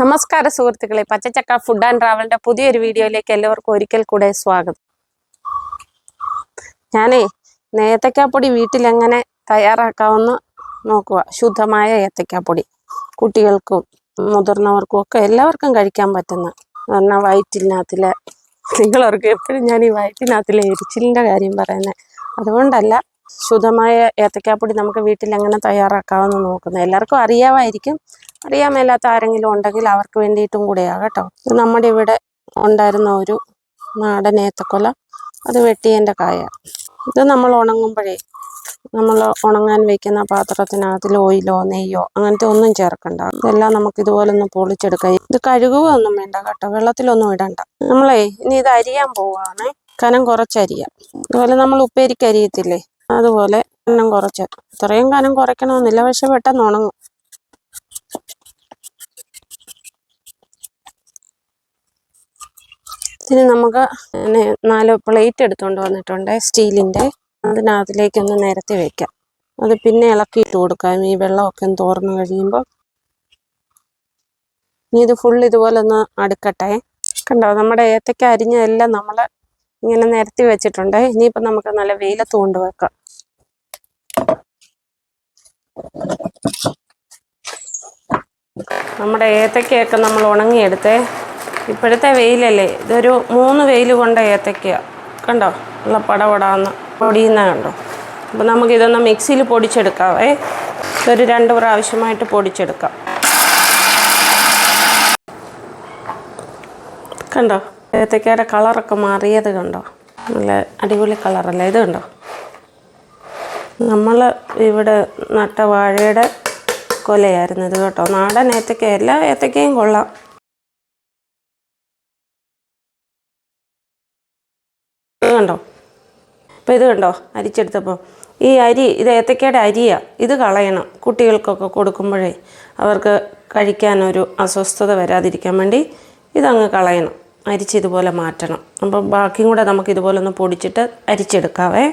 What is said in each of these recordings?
നമസ്കാരം സുഹൃത്തുക്കളെ, പച്ചച്ചക്ക food and ട്രാവലിന്റെ പുതിയൊരു വീഡിയോയിലേക്ക് എല്ലാവർക്കും ഒരിക്കൽ കൂടെ സ്വാഗതം. ഞാനേ ഏത്തക്കാപ്പൊടി വീട്ടിൽ എങ്ങനെ തയ്യാറാക്കാമെന്ന് നോക്കുക. ശുദ്ധമായ ഏത്തക്കാപ്പൊടി കുട്ടികൾക്കും മുതിർന്നവർക്കും ഒക്കെ എല്ലാവർക്കും കഴിക്കാൻ പറ്റുന്ന. എന്നാൽ വയറ്റിനകത്തിലെ നിങ്ങളവർക്ക് എപ്പോഴും ഞാൻ ഈ വയറ്റിനകത്തിലെ എരിച്ചിലിൻ്റെ കാര്യം പറയുന്നത് അതുകൊണ്ടല്ല. ശുദ്ധമായ ഏത്തക്കാപ്പൊടി നമുക്ക് വീട്ടിൽ എങ്ങനെ തയ്യാറാക്കാമെന്ന് നോക്കുന്നത്. എല്ലാവർക്കും അറിയാമായിരിക്കും. അറിയാൻ മേലാത്ത ആരെങ്കിലും ഉണ്ടെങ്കിൽ അവർക്ക് വേണ്ടിയിട്ടും കൂടെയാണ് കേട്ടോ. നമ്മുടെ ഇവിടെ ഉണ്ടായിരുന്ന ഒരു നാടൻ ഏത്തക്കൊല, അത് വെട്ടിയതിൻ്റെ കായ. ഇത് നമ്മൾ ഉണങ്ങുമ്പോഴേ നമ്മൾ ഉണങ്ങാൻ വയ്ക്കുന്ന പാത്രത്തിനകത്തിൽ ഓയിലോ നെയ്യോ അങ്ങനത്തെ ഒന്നും ചേർക്കണ്ട. ഇതെല്ലാം നമുക്ക് ഇതുപോലെ ഒന്ന് പൊളിച്ചെടുക്കാം. ഇത് കഴുകുകയൊന്നും വേണ്ട കേട്ടോ, വെള്ളത്തിലൊന്നും ഇടണ്ട. നമ്മളെ ഇനി ഇത് അരിയാൻ പോവുകയാണേ. കനം കുറച്ചരിയാം. അതുപോലെ നമ്മൾ ഉപ്പേരിക്ക് അരിയത്തില്ലേ, അതുപോലെ കനം കുറച്ച്. ഇത്രയും കനം കുറയ്ക്കണമെന്നില്ല, പക്ഷെ പെട്ടെന്ന് ഉണങ്ങും. ഇനി നമുക്ക് 4 പ്ലേറ്റ് എടുത്തുകൊണ്ട് വന്നിട്ടുണ്ട് സ്റ്റീലിൻ്റെ. അതിനകത്തിലേക്കൊന്ന് നിരത്തി വയ്ക്കാം. അത് പിന്നെ ഇളക്കിയിട്ട് കൊടുക്കാം ഈ വെള്ളമൊക്കെ ഒന്ന് തോർന്നു കഴിയുമ്പോൾ. ഇനി ഇത് ഫുൾ ഇതുപോലെ ഒന്ന് അടുക്കട്ടെ. കണ്ടോ, നമ്മുടെ ഏത്തക്ക അരിഞ്ഞതെല്ലാം നമ്മൾ ഇങ്ങനെ നിരത്തി വെച്ചിട്ടുണ്ട്. ഇനിയിപ്പം നമുക്ക് നല്ല വെയിലത്ത് കൊണ്ടുവെക്കാം. നമ്മുടെ ഏത്തക്കയൊക്കെ നമ്മൾ ഉണങ്ങിയെടുത്തേ. ഇപ്പോഴത്തെ വെയിലല്ലേ, ഇതൊരു 3 വെയിൽ കൊണ്ട ഏത്തക്ക. കണ്ടോ, ഉള്ള പടപടാന്ന് പൊടിയുന്ന കണ്ടോ. അപ്പോൾ നമുക്കിതൊന്ന് മിക്സിയിൽ പൊടിച്ചെടുക്കാവേ. ഇതൊരു 2 പ്രാവശ്യമായിട്ട് പൊടിച്ചെടുക്കാം. കണ്ടോ, ഏത്തക്കയുടെ കളറൊക്കെ മാറിയത് കണ്ടോ, നല്ല അടിപൊളി കളറല്ലേ ഇത്. കണ്ടോ, നമ്മൾ ഇവിടെ നട്ട വാഴയുടെ കൊലയായിരുന്നു ഇത് കേട്ടോ. നാടൻ ഏത്തക്ക, എല്ലാ ഏത്തക്കയും കൊള്ളാം. ഇത് കണ്ടോ, ഇപ്പോൾ ഇത് കണ്ടോ അരിച്ചെടുത്തപ്പോൾ. ഈ അരി, ഇത് ഏത്തക്കയുടെ അരിയാണ്. ഇത് കളയണം. കുട്ടികൾക്കൊക്കെ കൊടുക്കുമ്പോഴേ അവർക്ക് കഴിക്കാനൊരു അസ്വസ്ഥത വരാതിരിക്കാൻ വേണ്ടി ഇതങ്ങ് കളയണം. അരിച്ച് ഇതുപോലെ മാറ്റണം. അപ്പോൾ ബാക്കിയും കൂടെ നമുക്ക് ഇതുപോലെ ഒന്ന് പൊടിച്ചിട്ട് അരിച്ചെടുക്കാവേ.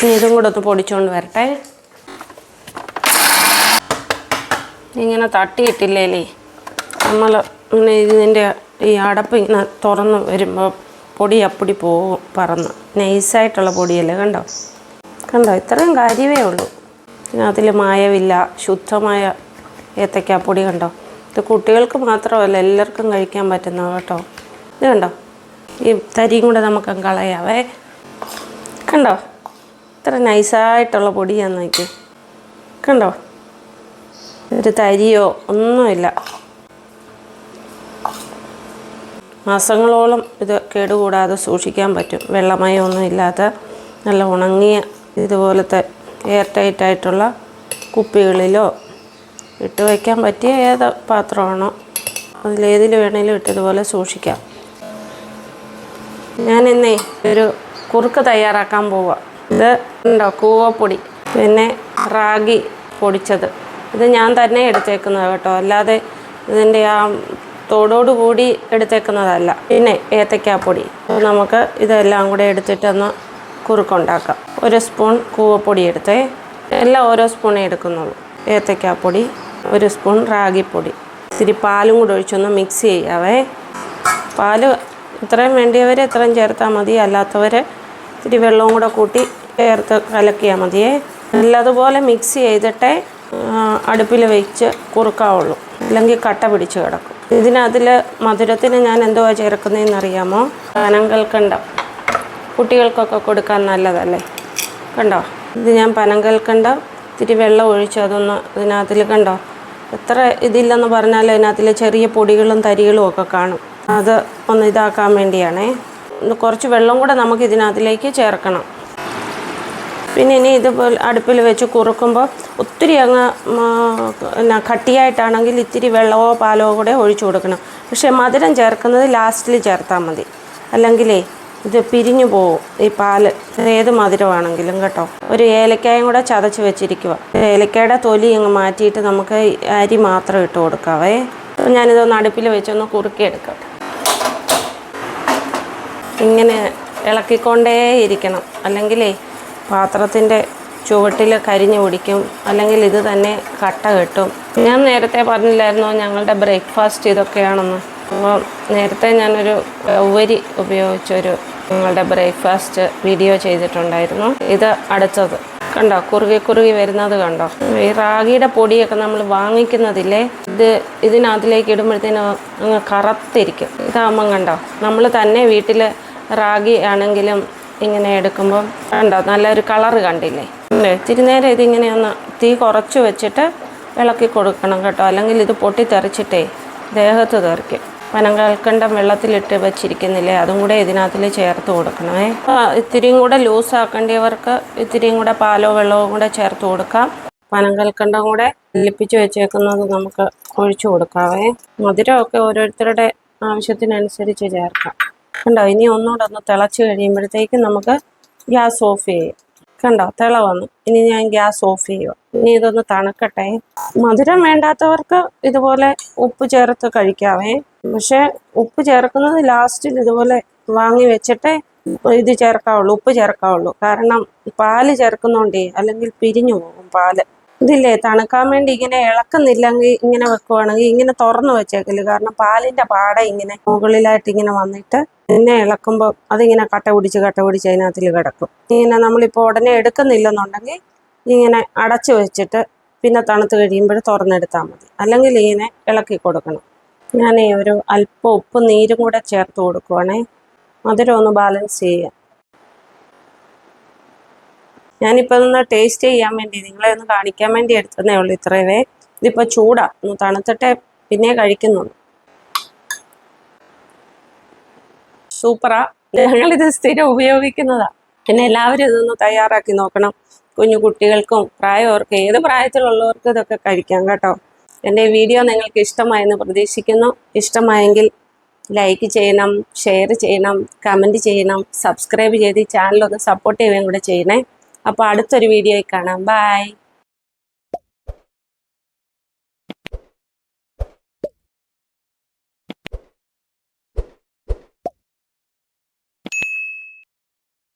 ഇനി ഇതും കൂടെ ഒന്ന് പൊടിച്ചുകൊണ്ട് വരട്ടെ. ഇങ്ങനെ തട്ടിയിട്ടില്ലേ നമ്മൾ ഇതിൻ്റെ ഈ അടപ്പ് ഇങ്ങനെ തുറന്ന് വരുമ്പോൾ പൊടി അപ്പൊടി പോകും പറന്ന്. നൈസായിട്ടുള്ള പൊടിയല്ലേ. കണ്ടോ കണ്ടോ, ഇത്രയും കാര്യമേ ഉള്ളൂ. അതിൽ മായമില്ല, ശുദ്ധമായ ഏത്തക്കാപ്പൊടി. കണ്ടോ, ഇത് കുട്ടികൾക്ക് മാത്രമല്ല എല്ലാവർക്കും കഴിക്കാൻ പറ്റുന്ന കേട്ടോ. ഇത് കണ്ടോ, ഈ തരിയും കൂടെ നമുക്ക് കളയാവേ. കണ്ടോ, ഇത്ര നൈസായിട്ടുള്ള പൊടിയാന്ന് നോക്കി. കണ്ടോ, ഒരു തരിയോ ഒന്നുമില്ല. മാസങ്ങളോളം ഇത് കേടുകൂടാതെ സൂക്ഷിക്കാൻ പറ്റും. വെള്ളമയമൊന്നും ഇല്ലാത്ത നല്ല ഉണങ്ങിയ ഇതുപോലത്തെ എയർ ടൈറ്റായിട്ടുള്ള കുപ്പികളിലോ ഇട്ട് വയ്ക്കാൻ പറ്റിയ ഏത് പാത്രമാണോ അതിലേതിൽ വേണേലും ഇട്ട് ഇതുപോലെ സൂക്ഷിക്കാം. ഞാനിന്നേ ഒരു കുറുക്ക് തയ്യാറാക്കാൻ പോവുക. ഇത് ഉണ്ടോ, കൂവപ്പൊടി, പിന്നെ റാഗി പൊടിച്ചത്. ഇത് ഞാൻ തന്നെ എടുത്തേക്കുന്നത് കേട്ടോ, അല്ലാതെ ഇതിൻ്റെ ആ തോടോടുകൂടി എടുത്തേക്കുന്നതല്ല. പിന്നെ ഏത്തക്കാപ്പൊടി. അപ്പോൾ നമുക്ക് ഇതെല്ലാം കൂടെ എടുത്തിട്ടൊന്ന് കുറുക്കുണ്ടാക്കാം. 1 സ്പൂൺ കൂവപ്പൊടി എടുത്തേ. എല്ലാം ഓരോ സ്പൂണേ എടുക്കുന്നുള്ളൂ. ഏത്തക്കാപ്പൊടി, 1 സ്പൂൺ റാഗിപ്പൊടി, ഇത്തിരി പാലും കൂടെ ഒഴിച്ചൊന്ന് മിക്സ് ചെയ്യാവേ. പാല് ഇത്രയും വേണ്ടിയവർ ഇത്രയും ചേർത്താൽ മതി. അല്ലാത്തവർ ഇത്തിരി വെള്ളവും കൂടെ കൂട്ടി ചേർത്ത് കലക്കിയാൽ മതിയേ. നല്ലതുപോലെ മിക്സ് ചെയ്തിട്ടേ അടുപ്പിൽ വെച്ച് കുറുക്കാവുള്ളൂ, അല്ലെങ്കിൽ കട്ട പിടിച്ച് കിടക്കും. ഇതിനതിൽ മധുരത്തിന് ഞാൻ എന്തുവാ ചേർക്കുന്നതെന്ന് അറിയാമോ? പനങ്കൽക്കണ്ടം. കുട്ടികൾക്കൊക്കെ കൊടുക്കാൻ നല്ലതല്ലേ. കണ്ടോ, ഇത് ഞാൻ പനങ്കൽക്കണ്ടം ഇത്തിരി വെള്ളം ഒഴിച്ച് അതൊന്ന് ഇതിനകത്തിൽ. കണ്ടോ, എത്ര ഇതില്ലെന്ന് പറഞ്ഞാൽ ഇതിനകത്തിൽ ചെറിയ പൊടികളും തരികളും ഒക്കെ കാണും. അത് ഒന്ന് ഇതാക്കാൻ വേണ്ടിയാണേ. കുറച്ച് വെള്ളം കൂടെ നമുക്ക് ഇതിനകത്തിലേക്ക് ചേർക്കണം. പിന്നെ ഇനി ഇതുപോലെ അടുപ്പിൽ വെച്ച് കുറുക്കുമ്പോൾ ഒത്തിരി അങ്ങ് കട്ടിയായിട്ടാണെങ്കിൽ ഇത്തിരി വെള്ളമോ പാലോ കൂടെ ഒഴിച്ചു കൊടുക്കണം. പക്ഷേ മധുരം ചേർക്കുന്നത് ലാസ്റ്റിൽ ചേർത്താൽ മതി, അല്ലെങ്കിലേ ഇത് പിരിഞ്ഞു പോകും ഈ പാല്, ഏത് മധുരമാണെങ്കിലും കേട്ടോ. ഒരു ഏലക്കായും കൂടെ ചതച്ച് വെച്ചിരിക്കുക. ഏലക്കയുടെ തൊലി അങ്ങ് മാറ്റിയിട്ട് നമുക്ക് അരി മാത്രം ഇട്ട് കൊടുക്കാവേ. ഞാനിതൊന്ന് അടുപ്പിൽ വെച്ചൊന്ന് കുറുക്കിയെടുക്കാം. ഇങ്ങനെ ഇളക്കിക്കൊണ്ടേ ഇരിക്കണം, അല്ലെങ്കിലേ പാത്രത്തിൻ്റെ ചുവട്ടിൽ കരിഞ്ഞു പിടിക്കും, അല്ലെങ്കിൽ ഇത് തന്നെ കട്ട കെട്ടും. ഞാൻ നേരത്തെ പറഞ്ഞില്ലായിരുന്നോ ഞങ്ങളുടെ ബ്രേക്ക്ഫാസ്റ്റ് ഇതൊക്കെയാണെന്ന്. അപ്പോൾ നേരത്തെ ഞാനൊരു ഉവരി ഉപയോഗിച്ചൊരു ഞങ്ങളുടെ ബ്രേക്ക്ഫാസ്റ്റ് വീഡിയോ ചെയ്തിട്ടുണ്ടായിരുന്നു. ഇത് അടുത്തത് കണ്ടോ, കുറുകി വരുന്നത് കണ്ടോ. ഈ റാഗിയുടെ പൊടിയൊക്കെ നമ്മൾ വാങ്ങിക്കുന്നതില്ലേ, ഇതിനകത്തിലേക്ക് ഇടുമ്പോഴത്തേനും അങ്ങ് കറുത്തിരിക്കും. ഇതാകുമ്പം കണ്ടോ, നമ്മൾ തന്നെ വീട്ടിൽ റാഗി ആണെങ്കിലും ഇങ്ങനെ എടുക്കുമ്പം കണ്ടോ നല്ലൊരു കളറ് കണ്ടില്ലേ. ഇത്തിരി നേരം ഇതിങ്ങനെ ഒന്ന് തീ കുറച്ച് വെച്ചിട്ട് ഇളക്കി കൊടുക്കണം കേട്ടോ, അല്ലെങ്കിൽ ഇത് പൊട്ടിത്തെറിച്ചിട്ടേ ദേഹത്ത് തെറിക്കും. പനങ്കൽക്കണ്ടം വെള്ളത്തിലിട്ട് വെച്ചിരിക്കുന്നില്ലേ, അതും കൂടെ ഇതിനകത്തിൽ ചേർത്ത് കൊടുക്കണമേ. ഇത്തിരിയും കൂടെ ലൂസാക്കേണ്ടിയവർക്ക് ഇത്തിരിയും കൂടെ പാലോ വെള്ളവും കൂടെ ചേർത്ത് കൊടുക്കാം. പനങ്കൽക്കണ്ടം കൂടെ ലിപ്പിച്ച് വെച്ചേക്കുന്നത് നമുക്ക് ഒഴിച്ചു കൊടുക്കാവേ. മധുരമൊക്കെ ഓരോരുത്തരുടെ ആവശ്യത്തിനനുസരിച്ച് ചേർക്കാം. കണ്ടോ, ഇനി ഒന്നുകൂടെ ഒന്ന് തിളച്ച് കഴിയുമ്പോഴത്തേക്കും നമുക്ക് ഗ്യാസ് ഓഫ് ചെയ്യാം. കണ്ടോ, തിള വന്നു. ഇനി ഞാൻ ഗ്യാസ് ഓഫ് ചെയ്യുക. ഇനി ഇതൊന്ന് തണുക്കട്ടെ. മധുരം വേണ്ടാത്തവർക്ക് ഇതുപോലെ ഉപ്പ് ചേർത്ത് കഴിക്കാവേ. പക്ഷെ ഉപ്പ് ചേർക്കുന്നത് ലാസ്റ്റിൽ ഇതുപോലെ വാങ്ങി വെച്ചിട്ടേ ഇത് ചേർക്കാവുള്ളൂ, ഉപ്പ് ചേർക്കാവുള്ളൂ. കാരണം പാല് ചേർക്കുന്നോണ്ടേ, അല്ലെങ്കിൽ പിരിഞ്ഞു പോകും പാല്. ഇതില്ലേ തണുക്കാൻ വേണ്ടി ഇങ്ങനെ ഇളക്കുന്നില്ലെങ്കിൽ ഇങ്ങനെ വെക്കുവാണെങ്കിൽ ഇങ്ങനെ തുറന്നു വെച്ചേക്കില്ല. കാരണം പാലിന്റെ പാട ഇങ്ങനെ മുകളിലായിട്ട് ഇങ്ങനെ വന്നിട്ട് പിന്നെ ഇളക്കുമ്പോൾ അതിങ്ങനെ കട്ട പിടിച്ച് അതിനകത്തിൽ കിടക്കും. ഇങ്ങനെ നമ്മളിപ്പോൾ ഉടനെ എടുക്കുന്നില്ലെന്നുണ്ടെങ്കിൽ ഇങ്ങനെ അടച്ചു വെച്ചിട്ട് പിന്നെ തണുത്ത് കഴിയുമ്പോൾ തുറന്നെടുത്താൽ മതി. അല്ലെങ്കിൽ ഇങ്ങനെ ഇളക്കി കൊടുക്കണം. ഞാൻ ഒരു അല്പം ഉപ്പ് നീരും കൂടെ ചേർത്ത് കൊടുക്കുവാണേ, മധുരം ഒന്ന് ബാലൻസ് ചെയ്യാം. ഞാനിപ്പോൾ ഒന്ന് ടേസ്റ്റ് ചെയ്യാൻ വേണ്ടി നിങ്ങളെ ഒന്ന് കാണിക്കാൻ വേണ്ടി എടുത്തതേ ഉള്ളൂ ഇത്രയേ. ഇതിപ്പോൾ ചൂടാ, ഒന്ന് തണുത്തിട്ടേ പിന്നെ കഴിക്കുന്നുള്ളൂ. സൂപ്പറാ, ഞങ്ങളിത് സ്ഥിരം ഉപയോഗിക്കുന്നതാ. പിന്നെ എല്ലാവരും ഇതൊന്ന് തയ്യാറാക്കി നോക്കണം. കുഞ്ഞു കുട്ടികൾക്കും പ്രായവർക്കും ഏത് പ്രായത്തിലുള്ളവർക്കും ഇതൊക്കെ കഴിക്കാം കേട്ടോ. എൻ്റെ വീഡിയോ നിങ്ങൾക്ക് ഇഷ്ടമായെന്ന് പ്രതീക്ഷിക്കുന്നു. ഇഷ്ടമായെങ്കിൽ ലൈക്ക് ചെയ്യണം, ഷെയർ ചെയ്യണം, കമൻറ്റ് ചെയ്യണം, സബ്സ്ക്രൈബ് ചെയ്ത് ഈ ചാനലൊന്ന് സപ്പോർട്ട് ചെയ്യുകയും കൂടെ ചെയ്യണേ. അപ്പോൾ അടുത്തൊരു വീഡിയോയിൽ കാണാം. ബൈ.